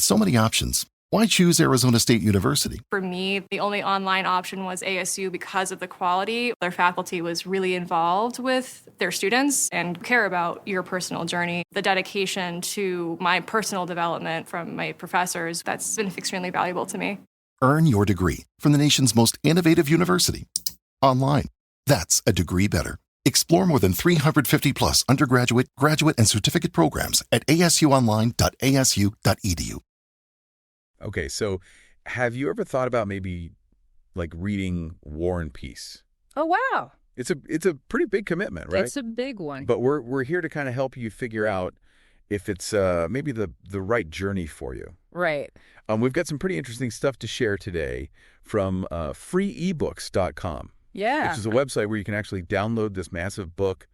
With so many options, why choose Arizona State University? For me, the only online option was ASU because of the quality. Their faculty was really involved with their students and care about your personal journey. The dedication to my personal development from my professors, that's been extremely valuable to me. Earn your degree from the nation's most innovative university. Online. That's a degree better. Explore more than 350 plus undergraduate, graduate, and certificate programs at asuonline.asu.edu. Okay, so have you ever thought about maybe like reading War and Peace? Oh, wow. It's a pretty big commitment, right? It's a big one. But we're here to kind of help you figure out if it's maybe the right journey for you. Right. We've got some pretty interesting stuff to share today from freeebooks.com. Yeah. Which is a website where you can actually download this massive book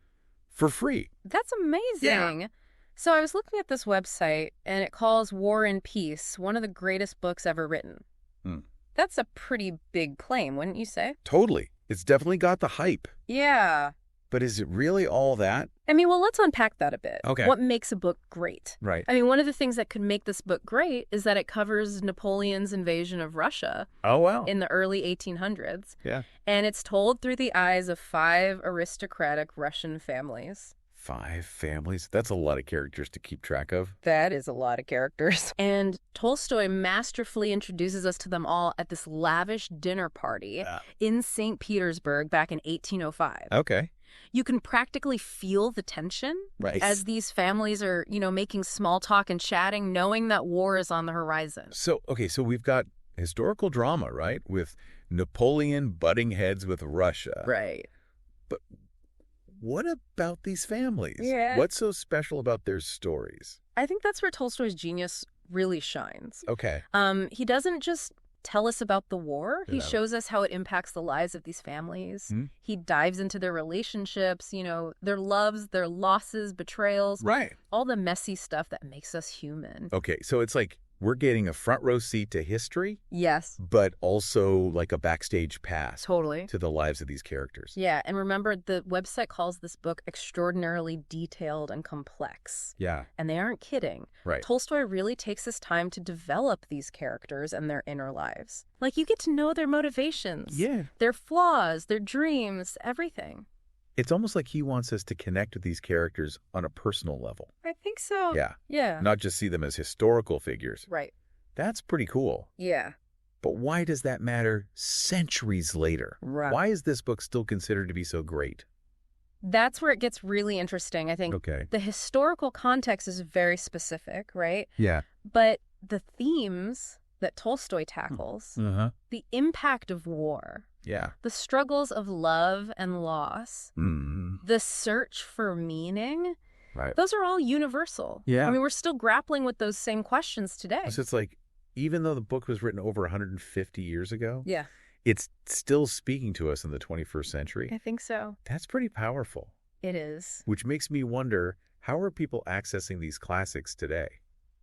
for free. That's amazing. Yeah. So I was looking at this website, and it calls War and Peace one of the greatest books ever written. That's a pretty big claim, wouldn't you say? Totally. It's definitely got the hype. Yeah. But is it really all that? I mean, well, let's unpack that a bit. Okay. What makes a book great? Right. I mean, one of the things that could make this book great is that it covers Napoleon's invasion of Russia. Oh, wow. In the early 1800s. Yeah. And it's told through the eyes of 5 aristocratic Russian families. 5 families? That's a lot of characters to keep track of. That is a lot of characters. And Tolstoy masterfully introduces us to them all at this lavish dinner party in St. Petersburg back in 1805. Okay. You can practically feel the tension as these families are, making small talk and chatting, knowing that war is on the horizon. So we've got historical drama, right? With Napoleon butting heads with Russia. Right. But what about these families? Yeah. What's so special about their stories? I think that's where Tolstoy's genius really shines. Okay. He doesn't just tell us about the war. He Yeah. shows us how it impacts the lives of these families. He dives into their relationships, their loves, their losses, betrayals. Right. All the messy stuff that makes us human. Okay, so it's like we're getting a front row seat to history, Yes. but also like a backstage pass Totally. to the lives of these characters. Yeah, and remember, the website calls this book extraordinarily detailed and complex. Yeah. And they aren't kidding. Right. Tolstoy really takes his time to develop these characters and their inner lives. Like, you get to know their motivations. Yeah. Their flaws, their dreams, everything. It's almost like he wants us to connect with these characters on a personal level. I think so. Yeah. Yeah. Not just see them as historical figures. Right. That's pretty cool. Yeah. But why does that matter centuries later? Right. Why is this book still considered to be so great? That's where it gets really interesting. I think the historical context is very specific, right? Yeah. But the themes that Tolstoy tackles, the impact of war, the struggles of love and loss, the search for meaning, those are all universal. Yeah. I mean, we're still grappling with those same questions today. So it's like, even though the book was written over 150 years ago, Yeah. it's still speaking to us in the 21st century. I think so. That's pretty powerful. It is. Which makes me wonder, how are people accessing these classics today?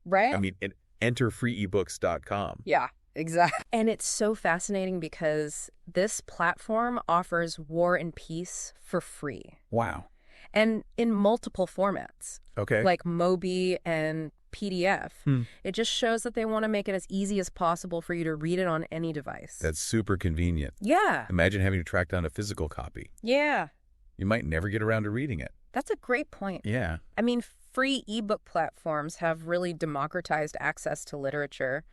Right? I mean, enter freeebooks.com. Yeah, exactly. And it's so fascinating because this platform offers War and Peace for free. Wow. And in multiple formats. Okay. Like Mobi and PDF. It just shows that they want to make it as easy as possible for you to read it on any device. That's super convenient. Yeah. Imagine having to track down a physical copy. Yeah. You might never get around to reading it. That's a great point. Yeah. I mean, free ebook platforms have really democratized access to literature.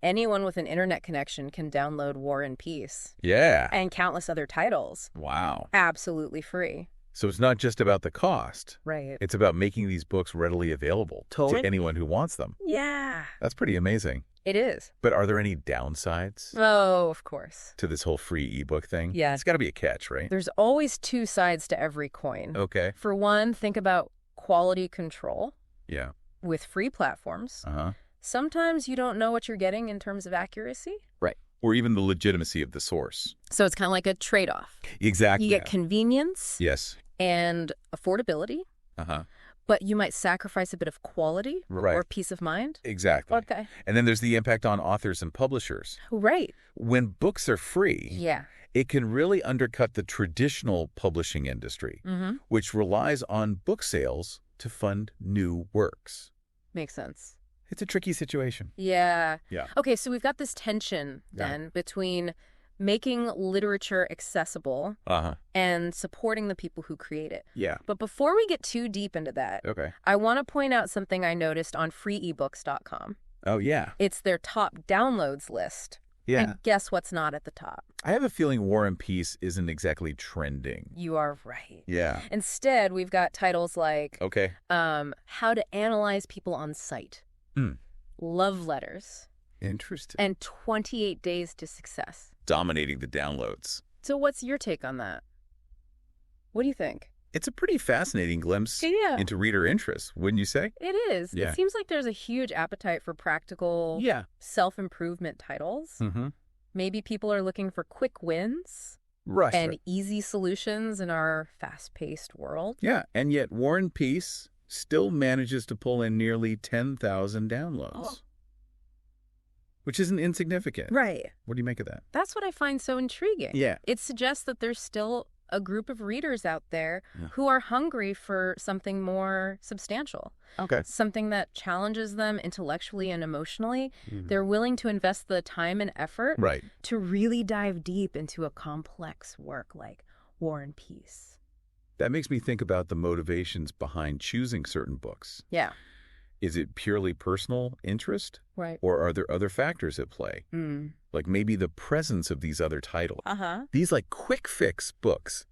Anyone with an internet connection can download War and Peace. Yeah. And countless other titles. Wow. Absolutely free. So it's not just about the cost. Right. It's about making these books readily available to anyone who wants them. Yeah. That's pretty amazing. It is. But are there any downsides Oh, of course. to this whole free ebook thing? Yeah. It's got to be a catch, right? There's always 2 sides to every coin. Okay. For one, think about quality control. Yeah. With free platforms. Uh-huh. Sometimes you don't know what you're getting in terms of accuracy. Right. Or even the legitimacy of the source. So it's kind of like a trade-off. Exactly. You get convenience. Yes. And affordability. Uh-huh. But you might sacrifice a bit of quality or peace of mind. Exactly. Okay. And then there's the impact on authors and publishers. Right. When books are free, Yeah. it can really undercut the traditional publishing industry, which relies on book sales to fund new works. Makes sense. It's a tricky situation. Yeah. Yeah. Okay, so we've got this tension then between making literature accessible and supporting the people who create it. Yeah. But before we get too deep into that, I want to point out something I noticed on freeebooks.com. Oh, yeah. It's their top downloads list. Yeah. And guess what's not at the top? I have a feeling War and Peace isn't exactly trending. You are right. Yeah. Instead, we've got titles like How to Analyze People on Sight, Love Letters, interesting, and 28 Days to Success. Dominating the downloads. So what's your take on that? What do you think? It's a pretty fascinating glimpse into reader interest, wouldn't you say? It is. Yeah. It seems like there's a huge appetite for practical self-improvement titles. Maybe people are looking for quick wins and easy solutions in our fast-paced world. Yeah, and yet War and Peace still manages to pull in nearly 10,000 downloads. Which isn't insignificant. Right. What do you make of that? That's what I find so intriguing. Yeah. It suggests that there's still a group of readers out there who are hungry for something more substantial. Okay. Something that challenges them intellectually and emotionally. They're willing to invest the time and effort to really dive deep into a complex work like War and Peace. That makes me think about the motivations behind choosing certain books. Yeah. Is it purely personal interest? Right. Or are there other factors at play? Like maybe the presence of these other titles. These like quick fix books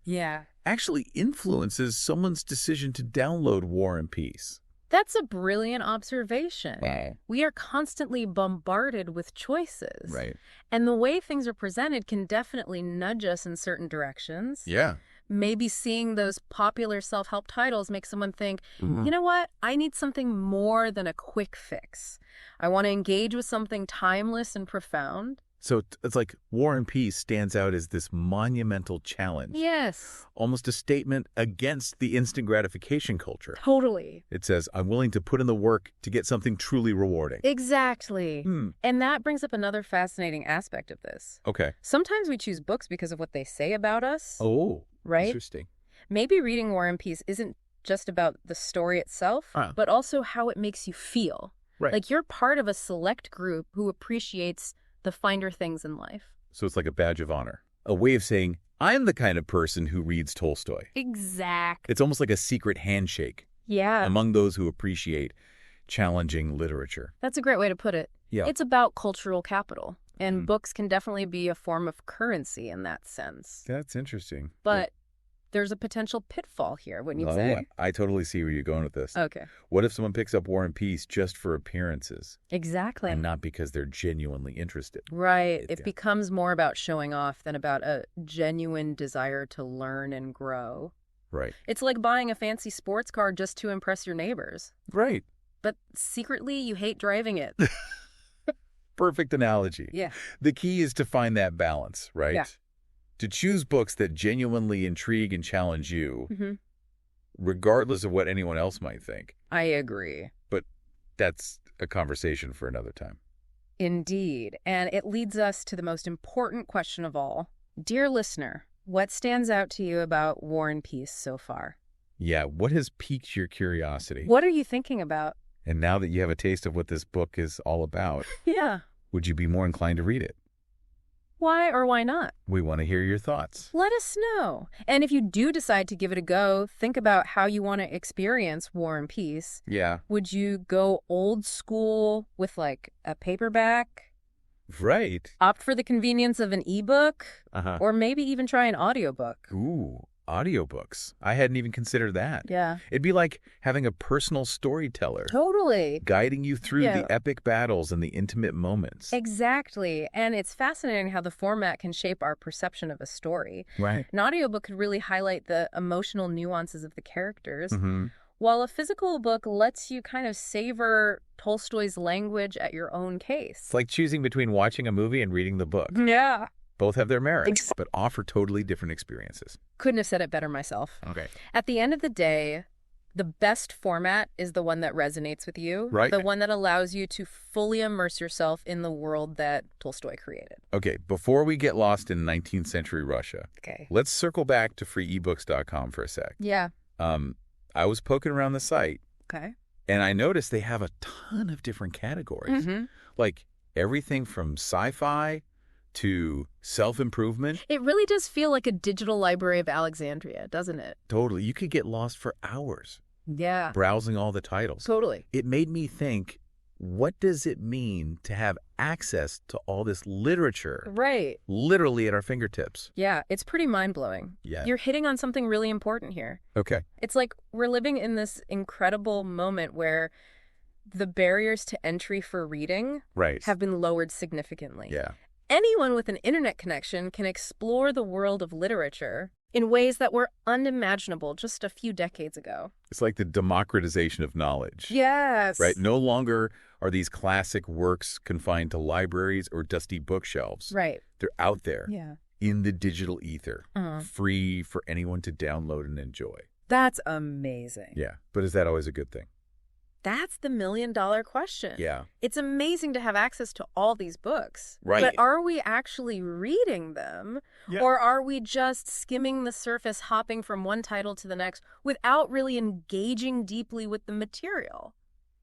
actually influences someone's decision to download War and Peace. That's a brilliant observation. Wow. We are constantly bombarded with choices. Right. And the way things are presented can definitely nudge us in certain directions. Yeah. Maybe seeing those popular self-help titles make someone think, you know what? I need something more than a quick fix. I want to engage with something timeless and profound. So it's like War and Peace stands out as this monumental challenge. Yes. Almost a statement against the instant gratification culture. Totally. It says, I'm willing to put in the work to get something truly rewarding. Exactly. And that brings up another fascinating aspect of this. Okay. Sometimes we choose books because of what they say about us. Oh, right? Interesting. Maybe reading War and Peace isn't just about the story itself, but also how it makes you feel. Right. Like you're part of a select group who appreciates the finer things in life. So it's like a badge of honor, a way of saying, I'm the kind of person who reads Tolstoy. Exactly. It's almost like a secret handshake among those who appreciate challenging literature. That's a great way to put it. Yeah. It's about cultural capital, and books can definitely be a form of currency in that sense. That's interesting. But there's a potential pitfall here, wouldn't you say? I totally see where you're going with this. Okay. What if someone picks up War and Peace just for appearances? Exactly. And not because they're genuinely interested. Right. It becomes more about showing off than about a genuine desire to learn and grow. Right. It's like buying a fancy sports car just to impress your neighbors. Right. But secretly, you hate driving it. Perfect analogy. Yeah. The key is to find that balance, right? Yeah. To choose books that genuinely intrigue and challenge you, regardless of what anyone else might think. I agree. But that's a conversation for another time. Indeed. And it leads us to the most important question of all. Dear listener, what stands out to you about War and Peace so far? Yeah, what has piqued your curiosity? What are you thinking about? And now that you have a taste of what this book is all about, would you be more inclined to read it? Why or why not? We want to hear your thoughts. Let us know. And if you do decide to give it a go, think about how you want to experience War and Peace. Yeah. Would you go old school with like a paperback? Right. Opt for the convenience of an ebook? Or maybe even try an audiobook. Ooh, audiobooks. I hadn't even considered that. Yeah. It'd be like having a personal storyteller. Totally. Guiding you through the epic battles and the intimate moments. Exactly. And it's fascinating how the format can shape our perception of a story. Right. An audiobook could really highlight the emotional nuances of the characters, while a physical book lets you kind of savor Tolstoy's language at your own pace. It's like choosing between watching a movie and reading the book. Yeah. Both have their merits, but offer totally different experiences. Couldn't have said it better myself. Okay. At the end of the day, the best format is the one that resonates with you. Right. The one that allows you to fully immerse yourself in the world that Tolstoy created. Okay, before we get lost in 19th century Russia, let's circle back to freeebooks.com for a sec. Yeah. I was poking around the site. Okay. And I noticed they have a ton of different categories. Like everything from sci-fi to self-improvement. It really does feel like a digital library of Alexandria, doesn't it? Totally. You could get lost for hours. Yeah. Browsing all the titles. Totally. It made me think, what does it mean to have access to all this literature? Right. Literally at our fingertips. Yeah, it's pretty mind-blowing. Yeah. You're hitting on something really important here. Okay. It's like we're living in this incredible moment where the barriers to entry for reading have been lowered significantly. Yeah. Anyone with an internet connection can explore the world of literature in ways that were unimaginable just a few decades ago. It's like the democratization of knowledge. Yes. Right? No longer are these classic works confined to libraries or dusty bookshelves. Right. They're out there Yeah. in the digital ether, free for anyone to download and enjoy. That's amazing. Yeah. But is that always a good thing? That's the million-dollar question. Yeah. It's amazing to have access to all these books. Right. But are we actually reading them? Yeah. Or are we just skimming the surface, hopping from one title to the next without really engaging deeply with the material?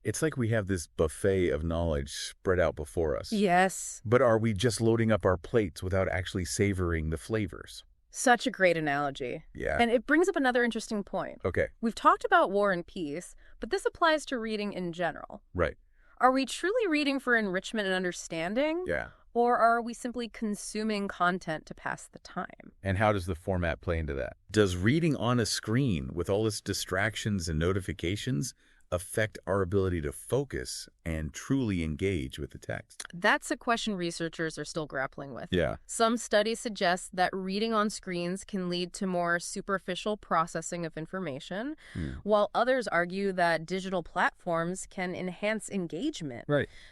It's like we have this buffet of knowledge spread out before us. Yes. But are we just loading up our plates without actually savoring the flavors? Such a great analogy. Yeah. And it brings up another interesting point. Okay. We've talked about War and Peace, but this applies to reading in general. Right. Are we truly reading for enrichment and understanding? Yeah. Or are we simply consuming content to pass the time? And how does the format play into that? Does reading on a screen with all its distractions and notifications affect our ability to focus and truly engage with the text? That's a question researchers are still grappling with. Yeah. Some studies suggest that reading on screens can lead to more superficial processing of information, while others argue that digital platforms can enhance engagement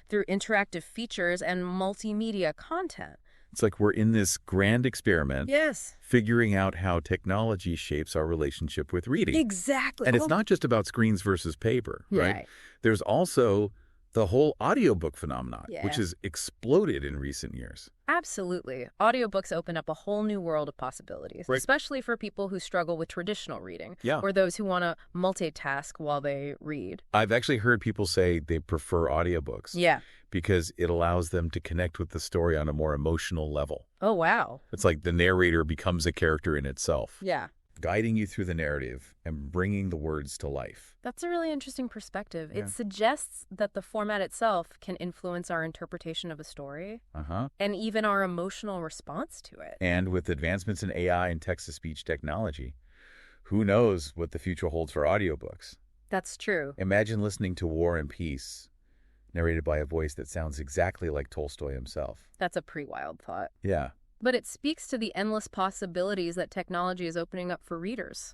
through interactive features and multimedia content. It's like we're in this grand experiment. Yes. Figuring out how technology shapes our relationship with reading. Exactly. And it's not just about screens versus paper, right? There's also the whole audiobook phenomenon, which has exploded in recent years. Absolutely. Audiobooks open up a whole new world of possibilities, especially for people who struggle with traditional reading or those who want to multitask while they read. I've actually heard people say they prefer audiobooks. Yeah. Because it allows them to connect with the story on a more emotional level. Oh, wow. It's like the narrator becomes a character in itself. Yeah. Guiding you through the narrative and bringing the words to life. That's a really interesting perspective. It suggests that the format itself can influence our interpretation of a story and even our emotional response to it. And with advancements in AI and text-to-speech technology, who knows what the future holds for audiobooks? That's true. Imagine listening to War and Peace, narrated by a voice that sounds exactly like Tolstoy himself. That's a pretty wild thought. Yeah. But it speaks to the endless possibilities that technology is opening up for readers.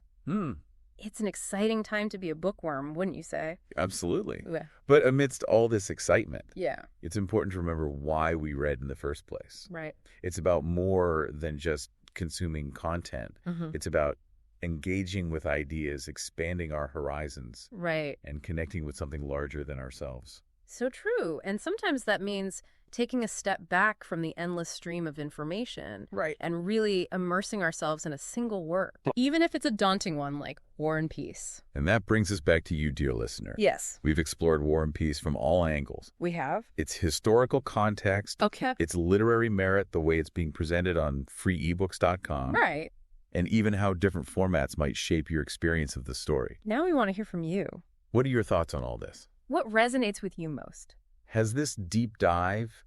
It's an exciting time to be a bookworm, wouldn't you say? Absolutely. Yeah. But amidst all this excitement, it's important to remember why we read in the first place. Right. It's about more than just consuming content. It's about engaging with ideas, expanding our horizons, and connecting with something larger than ourselves. So true. And sometimes that means taking a step back from the endless stream of information and really immersing ourselves in a single work, even if it's a daunting one like War and Peace. And that brings us back to you, dear listener. Yes. We've explored War and Peace from all angles. We have. Its historical context, its literary merit, the way it's being presented on freeebooks.com. Right. And even how different formats might shape your experience of the story. Now we want to hear from you. What are your thoughts on all this? What resonates with you most? Has this deep dive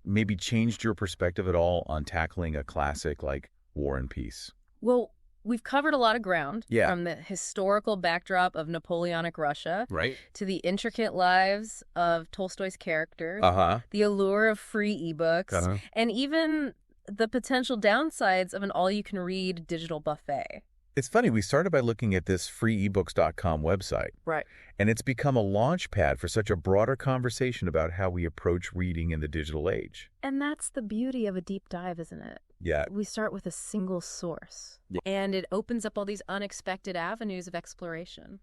maybe changed your perspective at all on tackling a classic like War and Peace? Well, we've covered a lot of ground. Yeah. From the historical backdrop of Napoleonic Russia. Right. To the intricate lives of Tolstoy's characters. The allure of free ebooks. And even the potential downsides of an all-you-can-read digital buffet. It's funny, we started by looking at this freeebooks.com website. Right. And it's become a launch pad for such a broader conversation about how we approach reading in the digital age. And that's the beauty of a deep dive, isn't it? Yeah. We start with a single source. And it opens up all these unexpected avenues of exploration.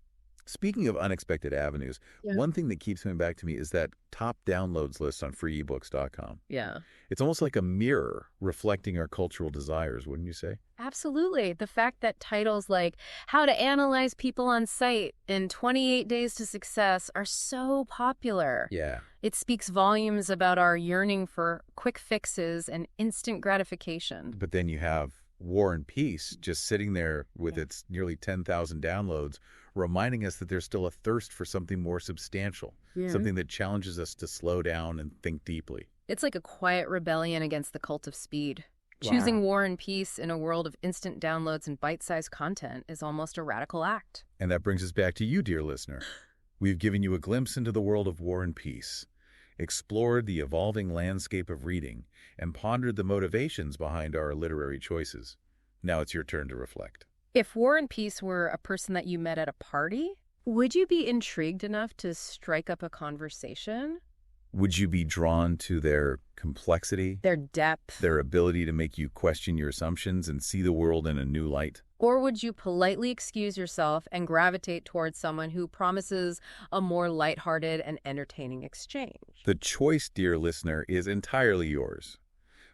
Speaking of unexpected avenues, one thing that keeps coming back to me is that top downloads list on freeebooks.com. Yeah. It's almost like a mirror reflecting our cultural desires, wouldn't you say? Absolutely. The fact that titles like How to Analyze People on Site and 28 Days to Success are so popular. Yeah. It speaks volumes about our yearning for quick fixes and instant gratification. But then you have War and Peace just sitting there with its nearly 10,000 downloads, reminding us that there's still a thirst for something more substantial, something that challenges us to slow down and think deeply. It's like a quiet rebellion against the cult of speed. Wow. Choosing War and Peace in a world of instant downloads and bite-sized content is almost a radical act. And that brings us back to you, dear listener. We've given you a glimpse into the world of War and Peace, explored the evolving landscape of reading, and pondered the motivations behind our literary choices. Now it's your turn to reflect. If War and Peace were a person that you met at a party, would you be intrigued enough to strike up a conversation? Would you be drawn to their complexity, their depth, their ability to make you question your assumptions and see the world in a new light? Or would you politely excuse yourself and gravitate towards someone who promises a more lighthearted and entertaining exchange? The choice, dear listener, is entirely yours.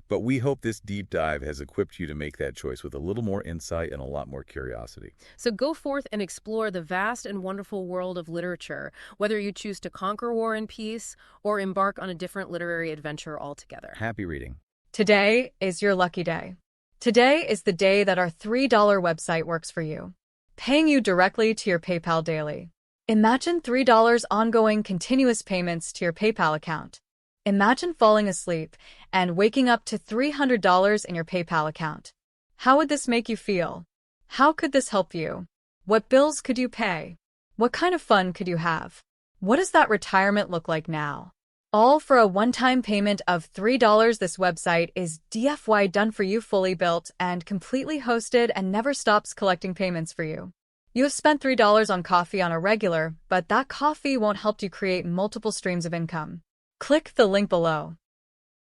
But we hope this deep dive has equipped you to make that choice with a little more insight and a lot more curiosity. So go forth and explore the vast and wonderful world of literature, whether you choose to conquer War and Peace or embark on a different literary adventure altogether. Happy reading. Today is your lucky day. Today is the day that our $3 website works for you, paying you directly to your PayPal daily. Imagine $3 ongoing continuous payments to your PayPal account. Imagine falling asleep and waking up to $300 in your PayPal account. How would this make you feel? How could this help you? What bills could you pay? What kind of fun could you have? What does that retirement look like now? All for a one-time payment of $3. This website is DFY done for you, fully built and completely hosted, and never stops collecting payments for you. You have spent $3 on coffee on a regular, but that coffee won't help you create multiple streams of income. Click the link below.